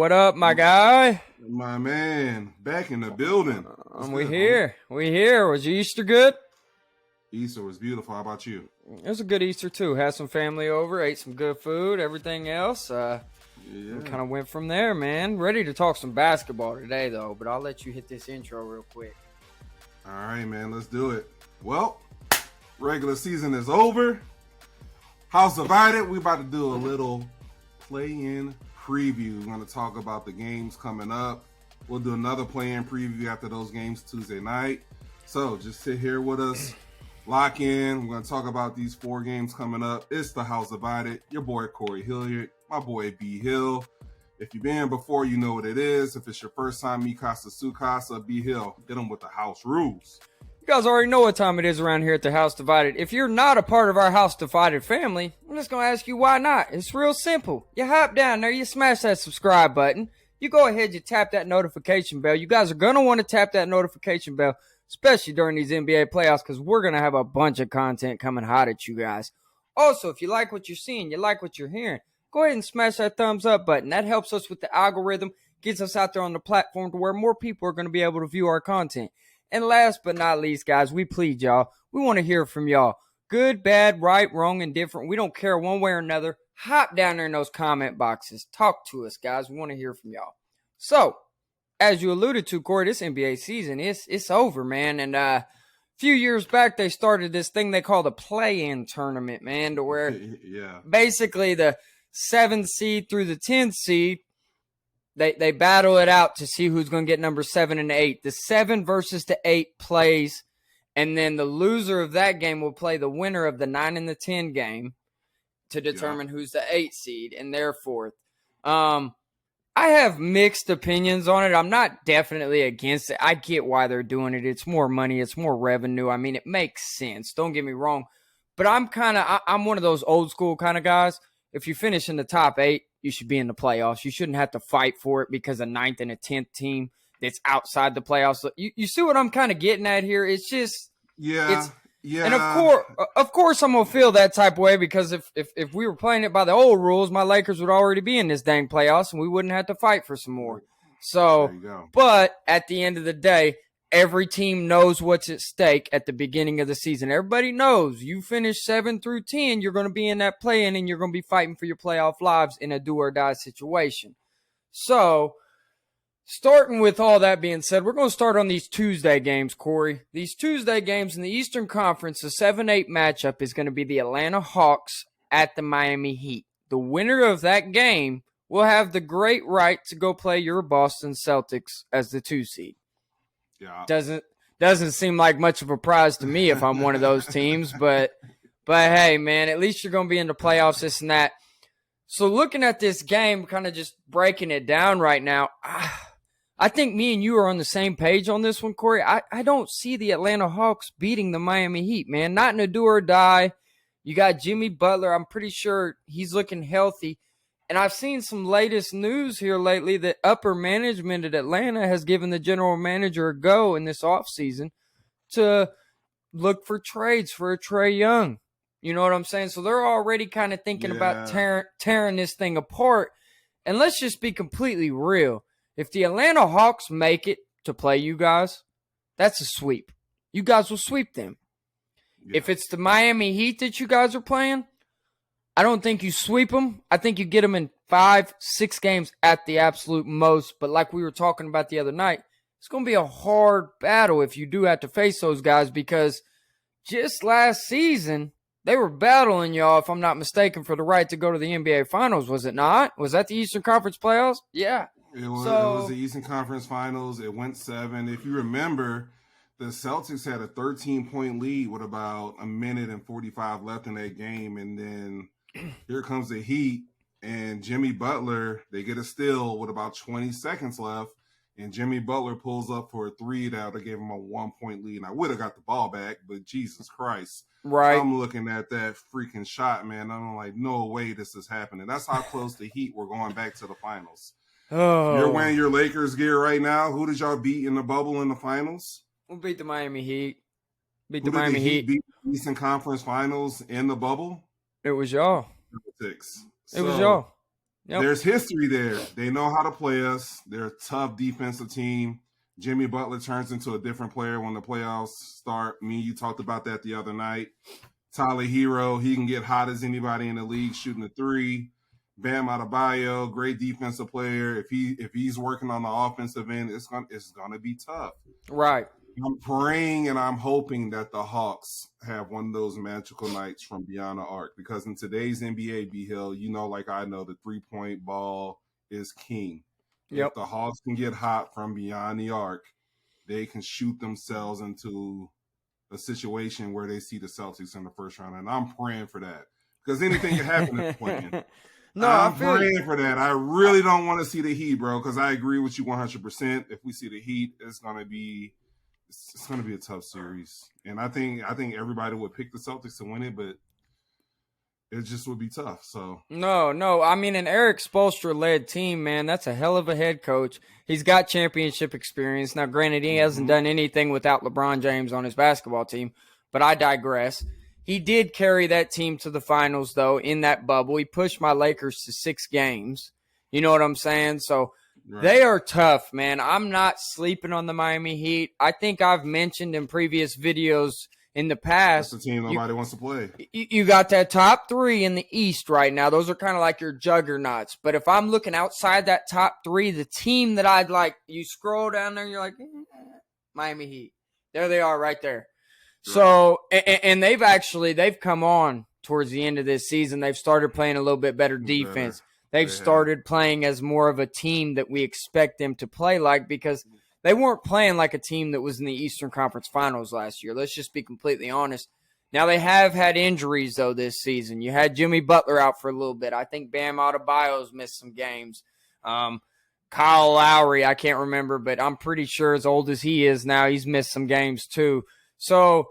what up, my guy? My man, back in the building. We here. We here. Was your Easter good? Easter was beautiful. How about you? It was a good Easter, too. Had some family over, ate some good food, everything else. We kind of went from there, man. Ready to talk some basketball today, though, but I'll let you hit this intro real quick. All right, man. Let's do it. Well, regular season is over. House divided. We about to do a little play-in preview. We're going to talk about the games coming up. We'll do another play-in preview after those games Tuesday night. So just sit here with us. Lock in. We're going to talk about these 4 games coming up. It's the House Divided. Your boy, Corey Hilliard. My boy, B. Hill. If you've been here before, you know what it is. If it's your first time, me, Casa, Su Casa, B. Hill. Hit them with the house rules. You guys already know what time it is around here at the House Divided. If you're not a part of our House Divided family, I'm just going to ask you why not. It's real simple. You hop down there, you smash that subscribe button. You go ahead, you tap that notification bell. You guys are going to want to tap that notification bell, especially during these NBA playoffs, because we're going to have a bunch of content coming hot at you guys. Also, if you like what you're seeing, you like what you're hearing, go ahead and smash that thumbs up button. That helps us with the algorithm, gets us out there on the platform to where more people are going to be able to view our content. And last but not least, guys, we plead y'all. We want to hear from y'all. Good, bad, right, wrong, and different. We don't care one way or another. Hop down there in those comment boxes. Talk to us, guys. We want to hear from y'all. So, as you alluded to, Corey, this NBA season, it's over, man. And a few years back, they started this thing they call the play-in tournament, man, to where basically the 7th seed through the 10th seed, They battle it out to see who's going to get number 7 and 8. The 7 versus the 8 plays, and then the loser of that game will play the winner of the 9 and the 10 game to determine who's the 8 seed and their 4th. I have mixed opinions on it. I'm not definitely against it. I get why they're doing it. It's more money. It's more revenue. I mean, it makes sense. Don't get me wrong. But I'm one of those old school kind of guys. If you finish in the top 8, you should be in the playoffs. You shouldn't have to fight for it because a 9th and a 10th team that's outside the playoffs. You see what I'm kind of getting at here? It's just yeah. And of course, I'm gonna feel that type of way because if we were playing it by the old rules, my Lakers would already be in this dang playoffs and we wouldn't have to fight for some more. So, but at the end of the day, every team knows what's at stake at the beginning of the season. Everybody knows you finish 7 through 10, you're going to be in that play-in and you're going to be fighting for your playoff lives in a do-or-die situation. So, starting with all that being said, we're going to start on these Tuesday games, Corey. These Tuesday games in the Eastern Conference, the 7-8 matchup is going to be the Atlanta Hawks at the Miami Heat. The winner of that game will have the great right to go play your Boston Celtics as the 2 seed. Yeah. Doesn't seem like much of a prize to me if I'm one of those teams, but hey, man, at least you're going to be in the playoffs, this and that. So looking at this game, kind of just breaking it down right now, I think me and you are on the same page on this one, Corey. I don't see the Atlanta Hawks beating the Miami Heat, man. Not in a do or die. You got Jimmy Butler. I'm pretty sure he's looking healthy. And I've seen some latest news here lately that upper management at Atlanta has given the general manager a go in this offseason to look for trades for a Trae Young. You know what I'm saying? So they're already kind of thinking about tearing this thing apart. And let's just be completely real. If the Atlanta Hawks make it to play you guys, that's a sweep. You guys will sweep them. Yeah. If it's the Miami Heat that you guys are playing, I don't think you sweep them. I think you get them in 5-6 games at the absolute most. But like we were talking about the other night, it's going to be a hard battle if you do have to face those guys because just last season, they were battling y'all, if I'm not mistaken, for the right to go to the NBA Finals, was it not? Was that the Eastern Conference playoffs? Yeah. It was the Eastern Conference Finals. It went 7. If you remember, the Celtics had a 13-point lead with about a minute and 45 left in that game, and then here comes the Heat, and Jimmy Butler, they get a steal with about 20 seconds left, and Jimmy Butler pulls up for a 3 that would have gave him a 1-point lead. And I would have got the ball back, but Jesus Christ. Right. I'm looking at that freaking shot, man. I'm like, no way this is happening. That's how close the Heat were going back to the finals. Oh. You're wearing your Lakers gear right now. Who did y'all beat in the bubble in the finals? We beat the Miami Heat. Beat the Miami Heat. Beat the Eastern Conference Finals in the bubble? It was y'all. It was y'all. Yep. There's history there. They know how to play us. They're a tough defensive team. Jimmy Butler turns into a different player when the playoffs start. Me and you talked about that the other night. Tyler Hero, he can get hot as anybody in the league shooting a three. Bam Adebayo, great defensive player. If he's working on the offensive end, it's gonna be tough. Right. I'm praying and I'm hoping that the Hawks have one of those magical nights from beyond the arc, because in today's NBA, B-Hill, you know, like I know, the 3-point ball is king. Yep. If the Hawks can get hot from beyond the arc, they can shoot themselves into a situation where they see the Celtics in the first round. And I'm praying for that, because anything can happen in the play-in. No, I'm praying for that. I really don't want to see the Heat, bro, because I agree with you 100%. If we see the Heat, it's gonna be a tough series, and I think everybody would pick the Celtics to win it, but it just would be tough. So no. I mean, an Eric Spoelstra led team, man. That's a hell of a head coach. He's got championship experience. Now, granted, he hasn't done anything without LeBron James on his basketball team, but I digress. He did carry that team to the finals, though, in that bubble. He pushed my Lakers to 6 games. You know what I'm saying? So right. They are tough, man. I'm not sleeping on the Miami Heat. I think I've mentioned in previous videos in the past. That's the team nobody wants to play. You got that top 3 in the East right now. Those are kind of like your juggernauts. But if I'm looking outside that top 3, the team that I'd like, you scroll down there, you're like, Miami Heat. There they are right there. So, and they've come on towards the end of this season. They've started playing a little bit better defense. They've started playing as more of a team that we expect them to play like, because they weren't playing like a team that was in the Eastern Conference Finals last year. Let's just be completely honest. Now, they have had injuries, though, this season. You had Jimmy Butler out for a little bit. I think Bam Adebayo's missed some games. Kyle Lowry, I can't remember, but I'm pretty sure as old as he is now, he's missed some games too. So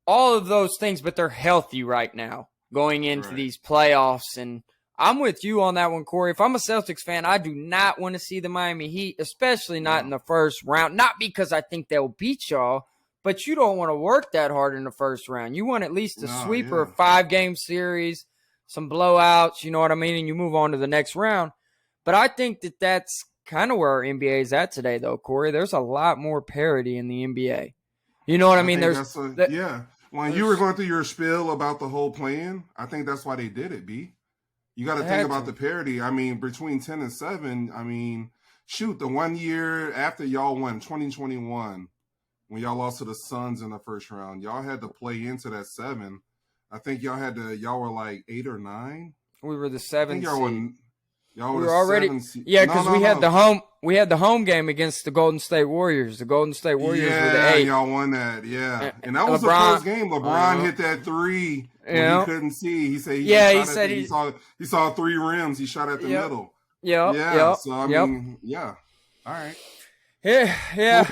all of those things, but they're healthy right now going into these playoffs. And I'm with you on that one, Corey. If I'm a Celtics fan, I do not want to see the Miami Heat, especially not in the first round. Not because I think they'll beat y'all, but you don't want to work that hard in the first round. You want at least a sweep or a 5-game series, some blowouts, you know what I mean, and you move on to the next round. But I think that that's kind of where our NBA is at today, though, Corey. There's a lot more parity in the NBA. You know what I mean? When you were going through your spiel about the whole plan, I think that's why they did it, B. You got to think about the parity. I mean, between 10 and 7, I mean, shoot, the 1 year after y'all won 2021, when y'all lost to the Suns in the first round, y'all had to play into that 7. I think y'all were like 8 or 9. We were the 7th seed. Y'all we were already, because we had the home game against the Golden State Warriors. The Golden State Warriors were the 8. Y'all won that, and that was the first game. LeBron hit that 3 when he couldn't see. He said he saw 3 rims. He shot at the middle. So I mean, all right. Yeah.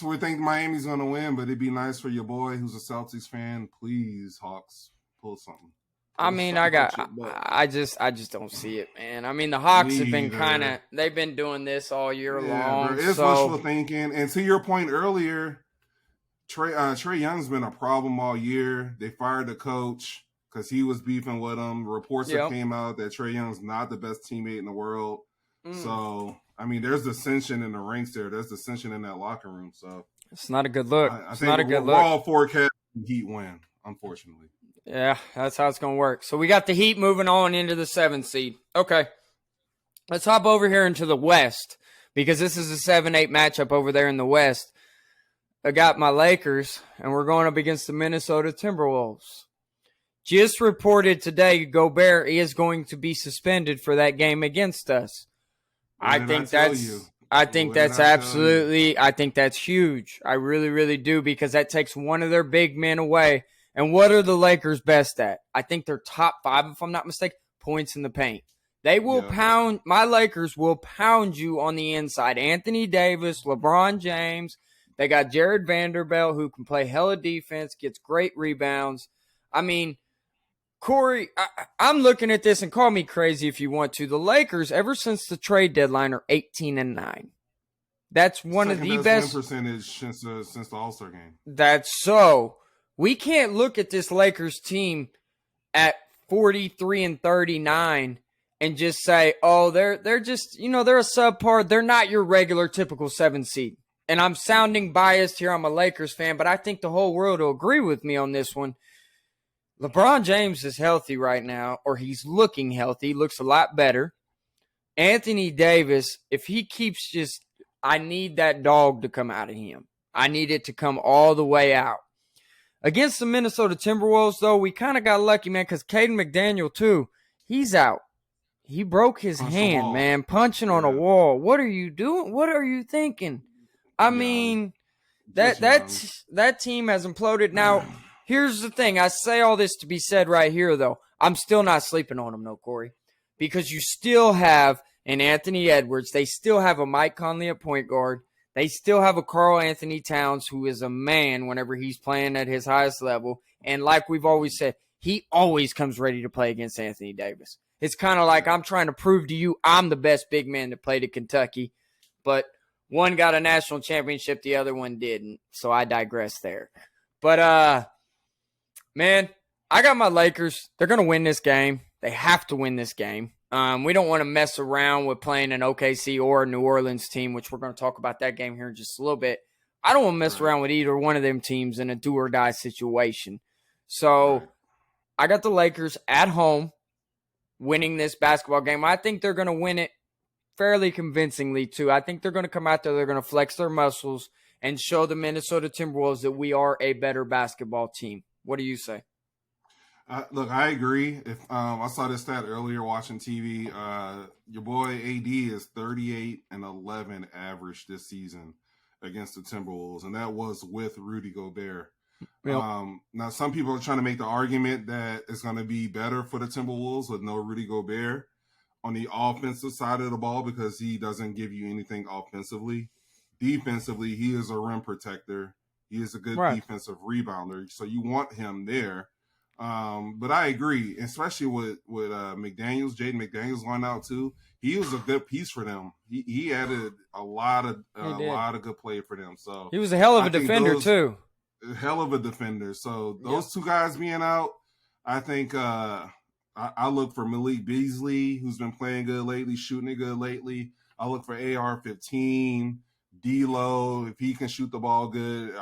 We think Miami's gonna win, but it'd be nice for your boy who's a Celtics fan. Please, Hawks, pull something. I mean, I just don't see it, man. I mean, the Hawks have been they've been doing this all year long. Bro, it's wishful thinking. And to your point earlier, Trae Young's been a problem all year. They fired the coach because he was beefing with him. Reports that came out that Trae Young's not the best teammate in the world. So, I mean, there's dissension in the ranks there. There's dissension in that locker room. So it's not a good look. I think we're all forecasting Heat win, unfortunately. Yeah, that's how it's going to work. So we got the Heat moving on into the 7th seed. Okay. Let's hop over here into the West, because this is a 7-8 matchup over there in the West. I got my Lakers, and we're going up against the Minnesota Timberwolves. Just reported today, Gobert is going to be suspended for that game against us. I think that's huge. I really, really do, because that takes one of their big men away. And what are the Lakers best at? I think they're top 5, if I'm not mistaken, points in the paint. They will pound, my Lakers will pound you on the inside. Anthony Davis, LeBron James. They got Jared Vanderbilt, who can play hella defense, gets great rebounds. I mean, Corey, I'm looking at this, and call me crazy if you want to. The Lakers, ever since the trade deadline, are 18-9. That's one of the best win percentage since the All-Star game. That's so. We can't look at this Lakers team at 43-39 and just say, oh, they're just, they're a subpar. They're not your regular typical 7 seed. And I'm sounding biased here. I'm a Lakers fan, but I think the whole world will agree with me on this one. LeBron James is healthy right now, or he's looking healthy, looks a lot better. Anthony Davis, if he keeps I need that dog to come out of him. I need it to come all the way out. Against the Minnesota Timberwolves, though, we kind of got lucky, man, because Caden McDaniel, too, he's out. He broke his hand, man, punching on a wall. What are you doing? What are you thinking? I mean, that team has imploded. Now, here's the thing. I say all this to be said right here, though. I'm still not sleeping on them, no, Corey, because you still have an Anthony Edwards. They still have a Mike Conley at point guard. They still have a Karl Anthony Towns who is a man whenever he's playing at his highest level. And like we've always said, he always comes ready to play against Anthony Davis. It's kind of like I'm trying to prove to you I'm the best big man to play to Kentucky. But one got a national championship, the other one didn't. So I digress there. But, man, I got my Lakers. They're going to win this game. They have to win this game. We don't want to mess around with playing an OKC or a New Orleans team, which we're going to talk about that game here in just a little bit. I don't want to mess around with either one of them teams in a do-or-die situation. So I got the Lakers at home winning this basketball game. I think they're going to win it fairly convincingly, too. I think they're going to come out there, they're going to flex their muscles and show the Minnesota Timberwolves that we are a better basketball team. What do you say? Look, I agree. If I saw this stat earlier watching TV, your boy AD is 38-11 average this season against the Timberwolves, and that was with Rudy Gobert. Yep. Now, some people are trying to make the argument that it's going to be better for the Timberwolves with no Rudy Gobert on the offensive side of the ball because he doesn't give you anything offensively. Defensively, he is a rim protector. He is a good defensive rebounder, so you want him there. But I agree, especially with McDaniels, Jaden McDaniels going out too. He was a good piece for them. He added a lot of good play for them. So he was a hell of a defender too. Hell of a defender. So those two guys being out, I think I look for Malik Beasley, who's been playing good lately, shooting it good lately. I look for AR-15, D'Lo, if he can shoot the ball good.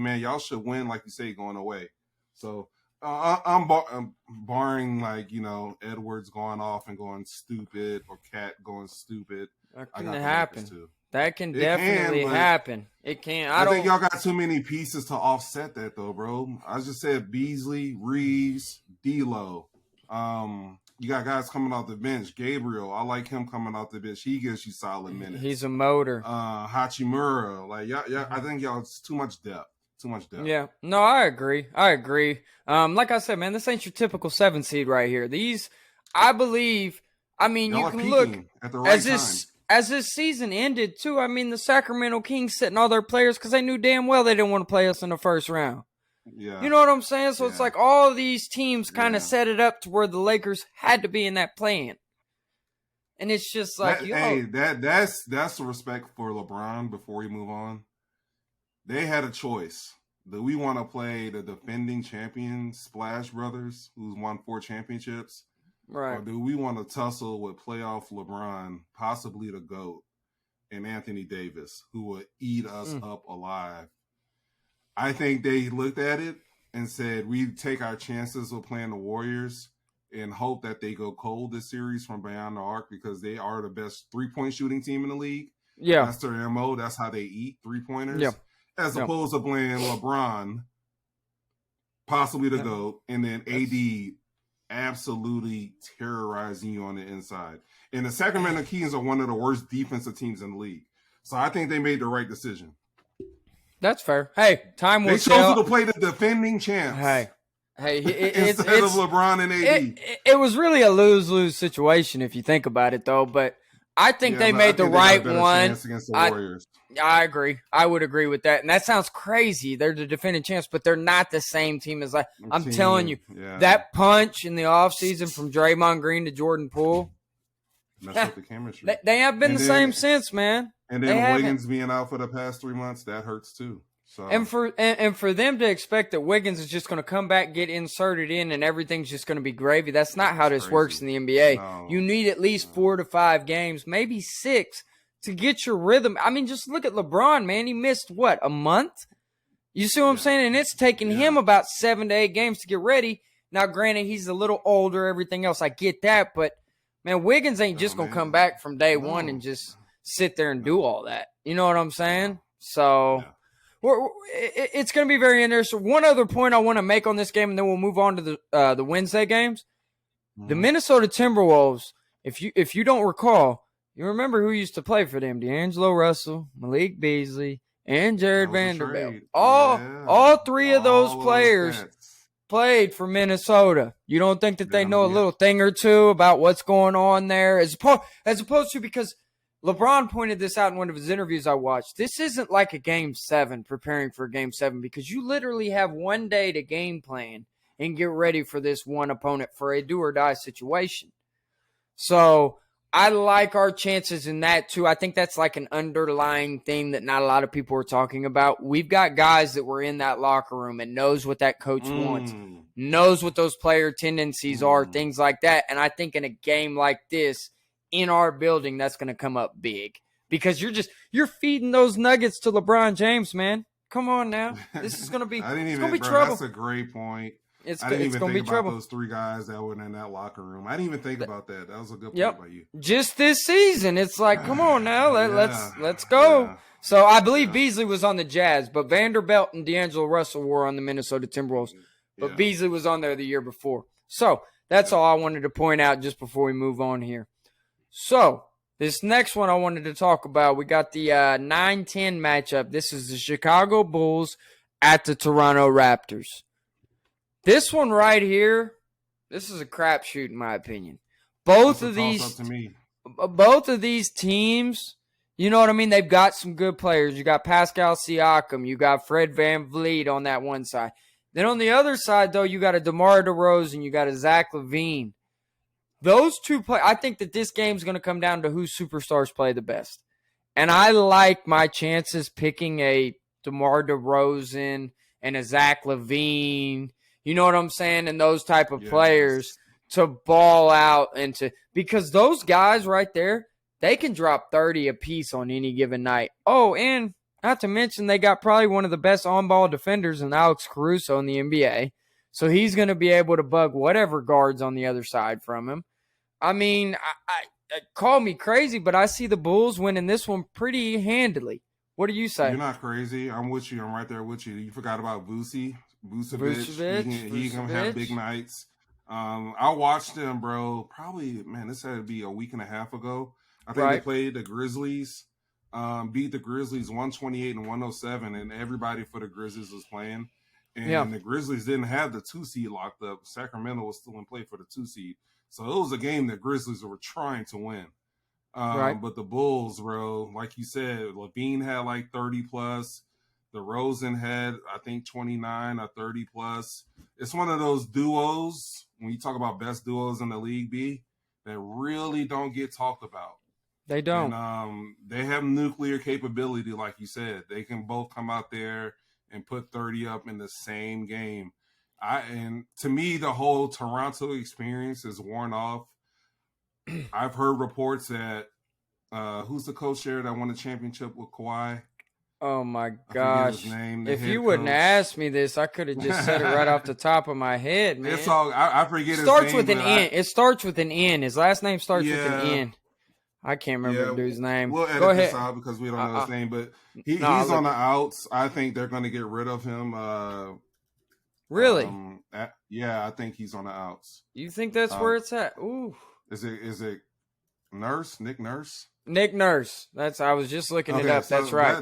Man, y'all should win, like you say, going away. So. I'm barring Edwards going off and going stupid or Cat going stupid. That can happen. That can definitely happen. It can. I think y'all got too many pieces to offset that though, bro. I just said Beasley, Reeves, D'Lo. You got guys coming off the bench. Gabriel, I like him coming off the bench. He gives you solid minutes. He's a motor. Hachimura, y'all. I think y'all it's too much depth. Too much depth. Yeah. No, I agree. Like I said, man, this ain't your typical 7 seed right here. These, I believe, you can look at the right as this season ended too. The Sacramento Kings sitting all their players because they knew damn well they didn't want to play us in the first round. Yeah. You know what I'm saying? So it's like all of these teams kind of set it up to where the Lakers had to be in that plan. And it's just like, that's the respect for LeBron before we move on. They had a choice. Do we want to play the defending champions, Splash Brothers, who's won 4 championships? Right. Or do we want to tussle with playoff LeBron, possibly the GOAT, and Anthony Davis, who would eat us up alive? I think they looked at it and said, we take our chances of playing the Warriors and hope that they go cold this series from beyond the arc because they are the best 3-point shooting team in the league. Yeah. That's their MO. That's how they eat 3-pointers. Yeah. As opposed to playing LeBron, possibly the GOAT, and then AD absolutely terrorizing you on the inside. And the Sacramento Kings are one of the worst defensive teams in the league. So I think they made the right decision. That's fair. Hey, time will tell. They chose to play the defending champs. Hey, instead of LeBron and AD. It was really a lose-lose situation if you think about it, though. But I think they made the right one. Against the Warriors. I agree. I would agree with that. And that sounds crazy. They're the defending champs, but they're not the same team as I'm telling you. Yeah. That punch in the offseason from Draymond Green to Jordan Poole. Messed up the chemistry. They have been the same since, man. And then Wiggins being out for the past 3 months, that hurts too. So And for them to expect that Wiggins is just going to come back, get inserted in, and everything's just going to be gravy, that's not how this works in the NBA. No. You need at least 4 to 5 games, maybe 6, to get your rhythm. I mean, just look at LeBron, man. He missed, what, a month? You see what I'm saying? And it's taken him about 7 to 8 games to get ready. Now, granted, he's a little older, everything else. I get that. But, man, Wiggins ain't just going to come back from day one and just sit there and do all that. You know what I'm saying? So it's going to be very interesting. One other point I want to make on this game, and then we'll move on to the Wednesday games. The Minnesota Timberwolves, if you don't recall, you remember who used to play for them: D'Angelo Russell, Malik Beasley, and Jared Vanderbilt. All three of those players played for Minnesota. You don't think that they know a little thing or two about what's going on there? As opposed to, because LeBron pointed this out in one of his interviews I watched, this isn't like a Game 7, preparing for a Game 7, because you literally have one day to game plan and get ready for this one opponent for a do-or-die situation. So I like our chances in that, too. I think that's like an underlying thing that not a lot of people are talking about. We've got guys that were in that locker room and knows what that coach wants, knows what those player tendencies are, things like that. And I think in a game like this, in our building, that's going to come up big, because you're feeding those nuggets to LeBron James, man. Come on now. This is going to be, trouble. That's a great point. I didn't even think about those 3 guys that were in that locker room. I didn't even think about that. That was a good point by you. Just this season, it's like, come on now, let's go. Yeah. So I believe Beasley was on the Jazz, but Vanderbilt and D'Angelo Russell were on the Minnesota Timberwolves. But Beasley was on there the year before. So that's all I wanted to point out just before we move on here. So this next one I wanted to talk about, we got the 9-10 matchup. This is the Chicago Bulls at the Toronto Raptors. This one right here, this is a crapshoot in my opinion. Both of these teams, you know what I mean? They've got some good players. You got Pascal Siakam, you got Fred VanVleet on that one side. Then on the other side, though, you got a DeMar DeRozan, you got a Zach LaVine. Those two play. I think that this game's going to come down to whose superstars play the best. And I like my chances picking a DeMar DeRozan and a Zach LaVine, you know what I'm saying, and those type of players to ball out because those guys right there, they can drop 30 apiece on any given night. Oh, and not to mention they got probably one of the best on-ball defenders in Alex Caruso in the NBA. So he's going to be able to bug whatever guards on the other side from him. I mean, I call me crazy, but I see the Bulls winning this one pretty handily. What do you say? You're not crazy. I'm with you. I'm right there with you. You forgot about Vucevic. He can have big nights. I watched him, bro. Probably, man, this had to be a week and a half ago. I think they played the Grizzlies. Beat the Grizzlies 128 and 107, and everybody for the Grizzlies was playing. And the Grizzlies didn't have the 2 seed locked up. Sacramento was still in play for the 2 seed. So it was a game that Grizzlies were trying to win. But the Bulls, bro, like you said, LaVine had like 30 plus. DeRozan had, I think, 29 or 30 plus. It's one of those duos, when you talk about best duos in the league, that really don't get talked about. They don't. And they have nuclear capability, like you said. They can both come out there and put 30 up in the same game. And to me, the whole Toronto experience is worn off. I've heard reports that who's the coach there that won the championship with Kawhi? Oh my gosh! If you wouldn't ask me this, I could have just said it right off the top of my head, man. It's all I forget. Starts with an N. It starts with an N. His last name starts with an N. I can't remember the dude's name. We'll edit this out because we don't know his name, but he's on the outs. I think they're going to get rid of him. Really? I think he's on the outs. You think that's where it's at? Ooh. Is it Nurse? Nick Nurse? Nick Nurse. I was just looking it up. So that's right.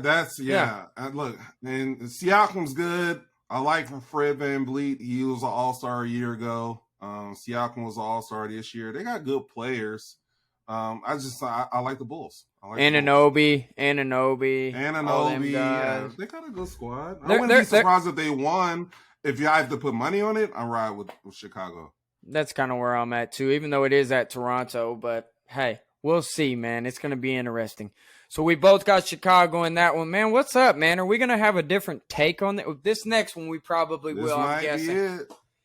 Look, and Siakam's good. I like Fred VanVleet. He was an all-star a year ago. Siakam was an all-star this year. They got good players. I like the Bulls. Anunoby. Yeah, they got a good squad. I wouldn't be surprised if they won. If you have to put money on it, I ride with Chicago. That's kind of where I'm at too, even though it is at Toronto. But hey, We'll see, man. It's going to be interesting. So we both got Chicago in that one. Man, what's up, man? Are we going to have a different take on this next one? We probably will, I'm guessing.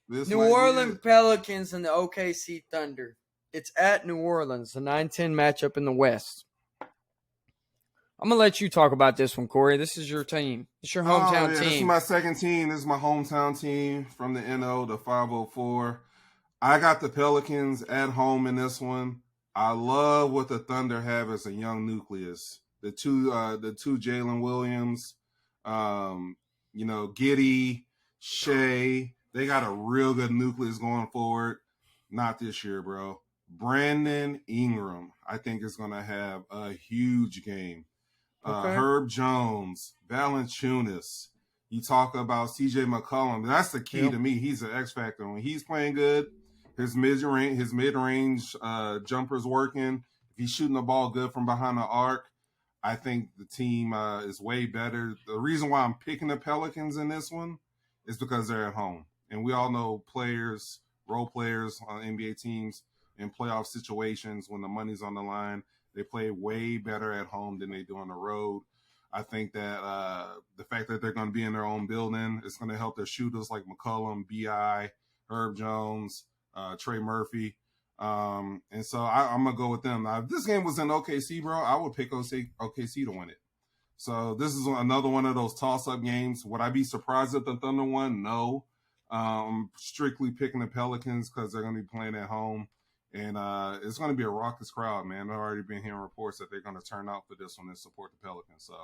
New Orleans Pelicans and the OKC Thunder. It's at New Orleans, a 9-10 matchup in the West. I'm going to let you talk about this one, Corey. This is your team. It's your hometown team. This is my second team. This is my hometown team from the NO, the 504. I got the Pelicans at home in this one. I love what the Thunder have as a young nucleus. The two Jalen Williams, Giddey, Shea. They got a real good nucleus going forward. Not this year, bro. Brandon Ingram, I think, is going to have a huge game. Okay. Herb Jones, Valanciunas. You talk about C.J. McCollum. That's the key to me. He's an X factor. When he's playing good, his mid-range jumper's working. If he's shooting the ball good from behind the arc, I think the team is way better. The reason why I'm picking the Pelicans in this one is because they're at home. And we all know role players on NBA teams in playoff situations when the money's on the line, they play way better at home than they do on the road. I think that the fact that they're going to be in their own building is going to help their shooters like McCollum, B.I., Herb Jones, Trey Murphy. And so I'm going to go with them. Now, if this game was in OKC, bro, I would pick OKC to win it. So this is another one of those toss-up games. Would I be surprised if the Thunder won? No. I'm strictly picking the Pelicans because they're going to be playing at home. And it's going to be a raucous crowd, man. I've already been hearing reports that they're going to turn out for this one and support the Pelicans. So,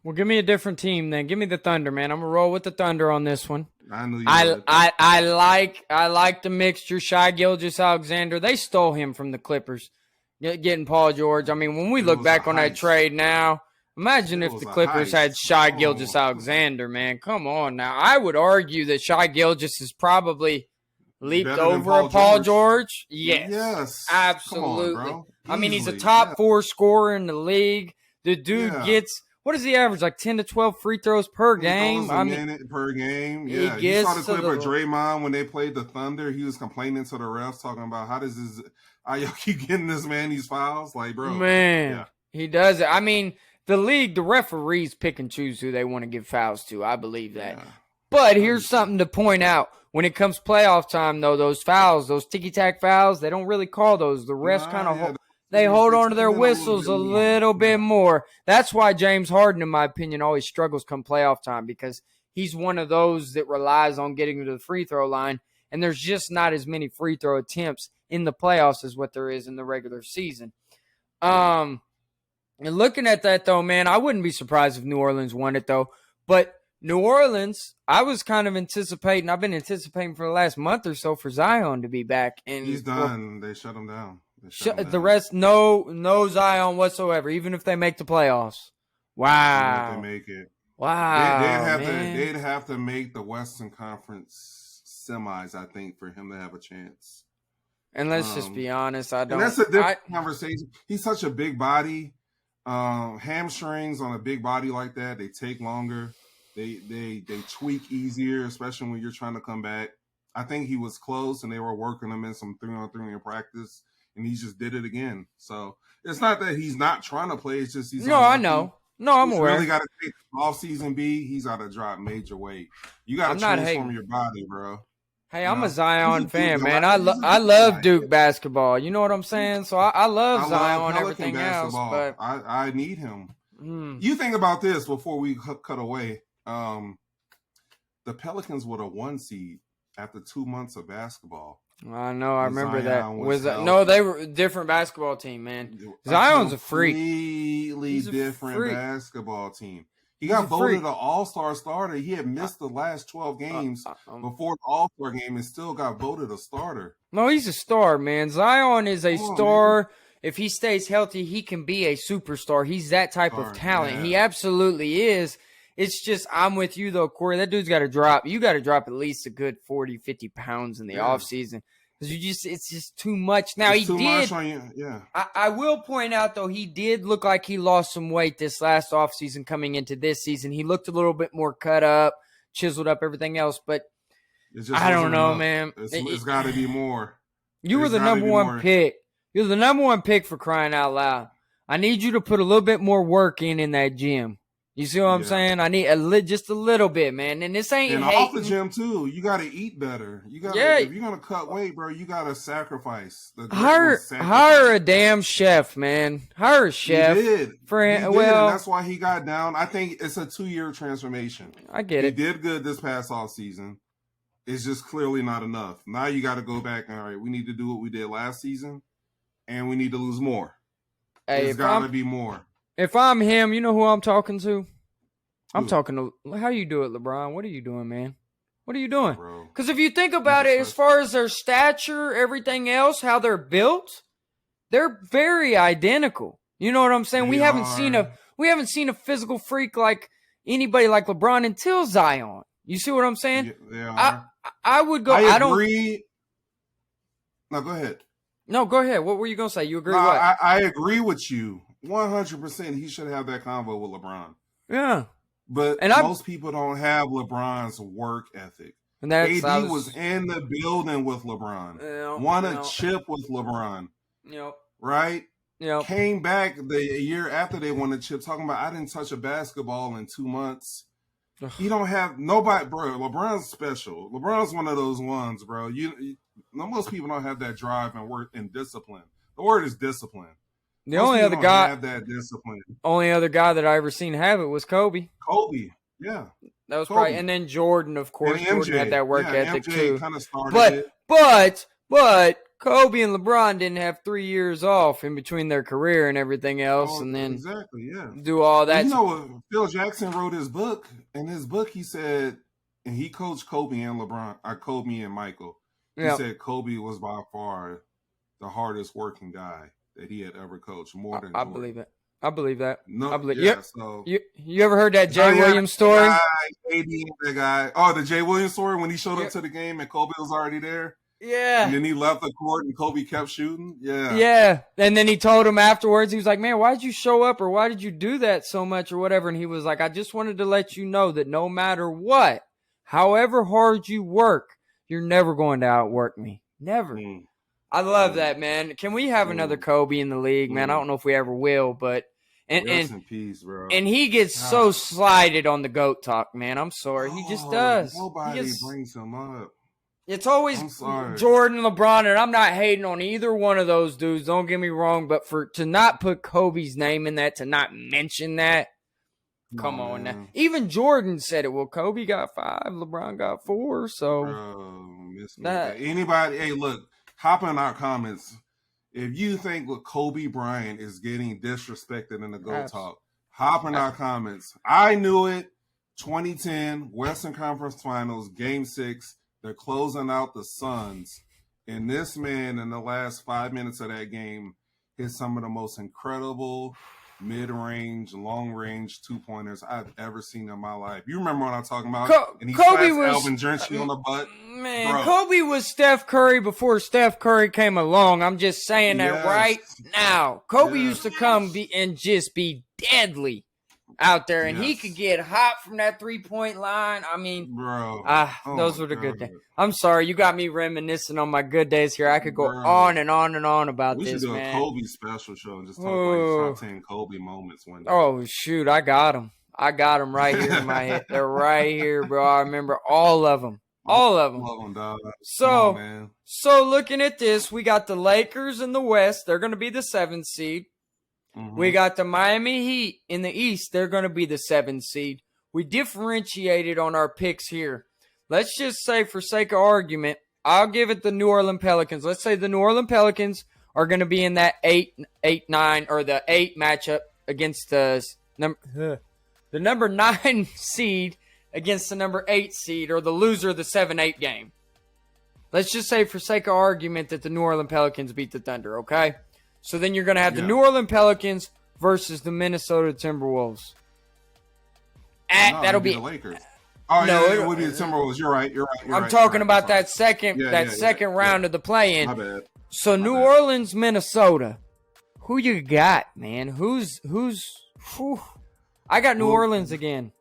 well, give me a different team then. Give me the Thunder, man. I'm gonna roll with the Thunder on this one. I knew you. I like the mixture. Shai Gilgeous-Alexander. They stole him from the Clippers, getting Paul George. I mean, when we look back on that trade now, imagine if the Clippers had Shai Gilgeous-Alexander, man. Come on now. I would argue that Shai Gilgeous is probably leaped over Paul George. Yes, absolutely. On, I mean, he's a top 4 scorer in the league. The dude gets, what does he average? Like 10 to 12 free throws per game? Minute per game. Yeah, you saw the clip of Draymond when they played the Thunder. He was complaining to the refs, talking about how y'all keep getting this man these fouls? Like, bro. Man, he does it. I mean, the league, the referees pick and choose who they want to give fouls to. I believe that. Yeah. But here's something to point out. When it comes playoff time, though, those fouls, those ticky-tack fouls, they don't really call those. The refs kind of hold on to their whistles a little bit more. That's why James Harden, in my opinion, always struggles come playoff time, because he's one of those that relies on getting to the free throw line, and there's just not as many free throw attempts in the playoffs as what there is in the regular season. And looking at that, though, man, I wouldn't be surprised if New Orleans won it, though. But New Orleans, I was kind of anticipating. I've been anticipating for the last month or so for Zion to be back. And he's done. They shut him down. The rest, no Zion whatsoever, even if they make the playoffs. Wow. Even if they make it. Wow. They'd have to make the Western Conference semis, I think, for him to have a chance. And let's just be honest, I don't. And that's a different conversation. He's such a big body. Hamstrings on a big body like that, they take longer. They tweak easier, especially when you're trying to come back. I think he was close, and they were working him in some 3-on-3 in practice, and he just did it again. So it's not that he's not trying to play. It's just he's I know. No, I'm aware. Really got to take off-season B. He's got to drop major weight. You got to transform your body, bro. Hey, I'm a Zion fan, man. I love Duke basketball. You know what I'm saying? So I love Zion and everything else. But I need him. You think about this before we cut away. The Pelicans were the 1 seed after 2 months of basketball. I know. I remember that. No, they were a different basketball team, man. Zion's a freak. Completely different basketball team. He got voted an all-star starter. He had missed the last 12 games before the all-star game and still got voted a starter. No, he's a star, man. Zion is a star. Man. If he stays healthy, he can be a superstar. He's that type of talent. Yeah. He absolutely is. It's just, I'm with you, though, Corey. That dude's got to drop. You got to drop at least a good 40, 50 pounds in the offseason. Because it's just too much. Now, he did. I will point out, though, he did look like he lost some weight this last offseason coming into this season. He looked a little bit more cut up, chiseled up, everything else. But I don't know, man. It's got to be more. You were the number 1 pick. You're the number one pick for crying out loud. I need you to put a little bit more work in that gym. You see what I'm saying? I need just a little bit, man. And this ain't off the gym too. You got to eat better. You got if you're gonna cut weight, bro, you got to sacrifice. Hire a damn chef, man. Hire a chef. He did. And that's why he got down. I think it's a 2-year transformation. I get it. He did good this past off season. It's just clearly not enough. Now you got to go back and all right, we need to do what we did last season, and we need to lose more. Hey, There's got to be more. If I'm him, you know who I'm talking to? I'm talking to, how you do it, LeBron? What are you doing, man? What are you doing? Because if you think about it, as far as their stature, everything else, how they're built, they're very identical. You know what I'm saying? We haven't seen a physical freak like anybody like LeBron until Zion. You see what I'm saying? I would go. I agree. No, go ahead. No, go ahead. What were you gonna say? You agree? I agree with you 100%. He should have that convo with LeBron. Yeah. But most people don't have LeBron's work ethic. And AD was in the building with LeBron. Won a chip with LeBron. Yep. Right? Yep. Came back the year after they won the chip talking about, I didn't touch a basketball in 2 months. You don't have nobody, bro. LeBron's special. LeBron's one of those ones, bro. Most people don't have that drive and work and discipline. The word is discipline. The only other guy have that discipline. Only other guy that I ever seen have it was Kobe. Yeah. That was probably, and then Jordan, of course. Jordan had that work ethic MJ too. Kind of started but Kobe and LeBron didn't have 3 years off in between their career and everything else, and then do all that. You know, Phil Jackson wrote his book. In his book, he said, and he coached Kobe and LeBron, Kobe and Michael. He said Kobe was by far the hardest working guy that he had ever coached, more than Jordan. Believe it. I believe that. No, I believe. So you ever heard that Jay Williams story? The guy. Oh, the Jay Williams story when he showed up to the game and Kobe was already there. Yeah. And then he left the court and Kobe kept shooting. Yeah. Yeah. And then he told him afterwards, he was like, man, why did you show up or why did you do that so much or whatever? And he was like, I just wanted to let you know that no matter what, however hard you work, you're never going to outwork me. Never. I love that, man. Can we have another Kobe in the league, man? I don't know if we ever will, but rest in peace, bro. And he gets so slighted on the GOAT talk, man. I'm sorry. He just does. Nobody brings him up. It's always Jordan, LeBron, and I'm not hating on either one of those dudes. Don't get me wrong, but to not put Kobe's name in that, to not mention that, come on now. Even Jordan said it. Well, Kobe got 5, LeBron got 4, so anybody, hey, look, hop in our comments. If you think Kobe Bryant is getting disrespected in the GOAT talk, hop in our comments. I knew it. 2010 Western Conference Finals, Game 6. They're closing out the Suns. And this man, in the last 5 minutes of that game, hit some of the most incredible mid-range, long-range two-pointers I've ever seen in my life. You remember what I'm talking about? And he Kobe was Alvin Gentry on the butt. Man, bro. Kobe was Steph Curry before Steph Curry came along. I'm just saying that right now. Kobe used to come and just be deadly out there, and he could get hot from that 3-point line. I mean, bro, those were the good days. I'm sorry, you got me reminiscing on my good days here. I could go on and on and on about this, man. We should do a Kobe special show and just talk like top 10 Kobe moments one day. Oh, shoot, I got them. I got them right here in my head. They're right here, bro. I remember all of them. All of them. Love them, dog. So looking at this, we got the Lakers in the West. They're going to be the 7th seed. We got the Miami Heat in the East. They're going to be the 7th seed. We differentiated on our picks here. Let's just say, for sake of argument, I'll give it the New Orleans Pelicans. Let's say the New Orleans Pelicans are going to be in that 8-9 or the 8 matchup against the number 9 seed against the number 8 seed, or the loser of the 7-8 game. Let's just say, for sake of argument, that the New Orleans Pelicans beat the Thunder, okay? So then you're going to have the New Orleans Pelicans versus the Minnesota Timberwolves. That'll be the Lakers. Oh, no, it would be the Timberwolves. You're right. I'm talking about that second round of the play-in. My bad. So New Orleans, Minnesota. Who you got, man? Who's I got New Orleans again.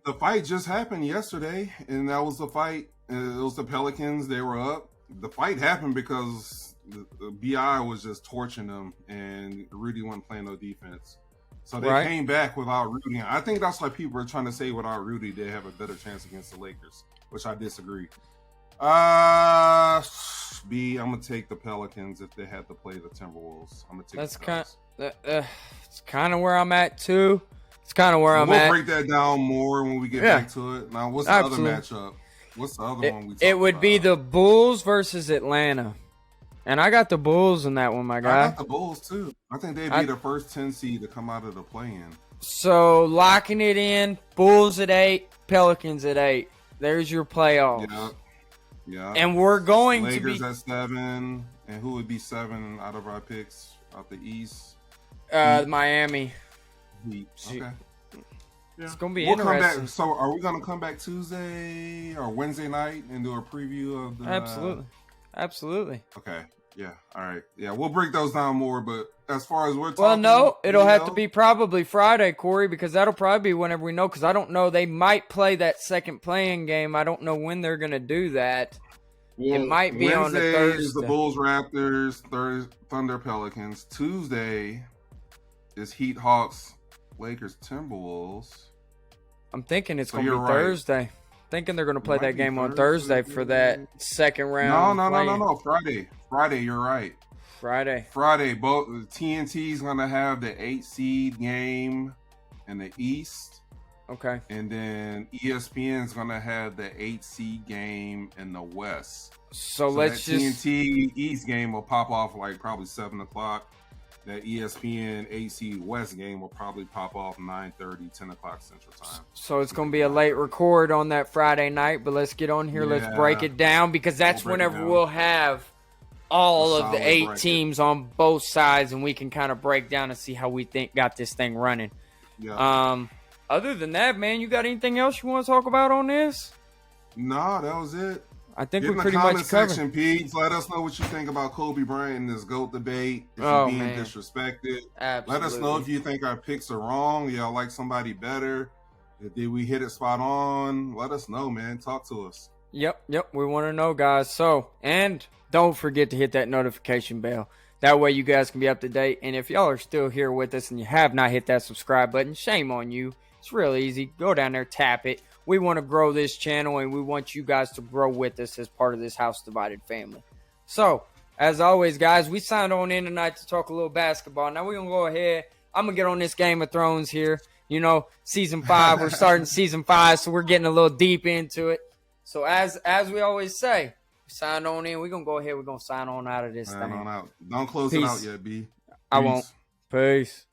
The fight just happened yesterday, and that was the fight. It was the Pelicans. They were up. The fight happened because the BI was just torching them, and Rudy wasn't playing no defense. So they Right. came back without Rudy. I think that's why people are trying to say without Rudy they have a better chance against the Lakers, which I disagree. B, I'm gonna take the Pelicans if they had to play the Timberwolves. I'm gonna take That's the Pelicans. it's kind of where I'm at too. It's kind of where I'm We'll at. break that down more when we get Yeah. back to it. Now, what's the Absolutely. other matchup? What's the other one we talked It would be about? the Bulls versus Atlanta, and I got the Bulls in that one, my I guy. got the Bulls too. I think they'd be I- the first 10 seed to come out of the play-in. So locking it in, Bulls at 8, Pelicans at 8. There's your playoffs. Yeah, yeah. And we're going Lakers to be at 7, and who would be 7 out of our picks out the East? Miami. Heat. Shoot. Okay. Yeah. It's gonna be We'll come interesting. back. So, are we gonna come back Tuesday or Wednesday night and do a preview of the? Absolutely. Okay. Yeah. All right. Yeah, we'll break those down more. But as far as we're talking, Well, no, it'll you have know, to be probably Friday, Corey, because that'll probably be whenever we know. Because I don't know, they might play that second playing game. I don't know when they're gonna do that. well, it might be on the Wednesday is the Thursday. Bulls, Raptors, Thunder, Pelicans. Tuesday is Heat, Hawks, Lakers, Timberwolves. I'm thinking it's So gonna be you're right. Thursday. Thinking they're gonna play might that be game on Thursday Thursday. for that second round. No. Friday. You're right. Friday. Friday. Both TNT's gonna have the 8 seed game in the East, Okay. and then ESPN's gonna have the 8 seed game in the West. So So let's that just TNT East game will pop off like probably 7 o'clock. That ESPN 8 seed West game will probably pop off 9:30, 10 o'clock Central Time. So it's going to be a late record on that Friday night, but let's get on here. Let's Yeah. break it down because that's We'll break it whenever down. we'll have all A of the solid 8 bracket. teams on both sides, and we can kind of break down and see how we think got this thing running. Yeah. Other than that, man, you got anything else you want to talk about on this? No, that was it. I think Get we in the pretty comment much covered. section, Peeps. Let us know what you think about Kobe Bryant in this GOAT debate. If Oh, you're being man. disrespected. Absolutely. Let us know if you think our picks are wrong. Y'all like somebody better. Did we hit it spot on? Let us know, man. Talk to us. Yep. We want to know, guys. So, and don't forget to hit that notification bell. That way you guys can be up to date. And if y'all are still here with us and you have not hit that subscribe button, shame on you. It's real easy. Go down there, tap it. We want to grow this channel, and we want you guys to grow with us as part of this House Divided family. So, as always, guys, we signed on in tonight to talk a little basketball. Now we're going to go ahead. I'm going to get on this Game of Thrones here. You know, season 5. We're starting season 5, so we're getting a little deep into it. So, as we always say, we signed on in. We're going to go ahead. We're going to sign on out of this Sign thing. on out. Don't close it Peace. out yet, B. I Peace. won't. Peace.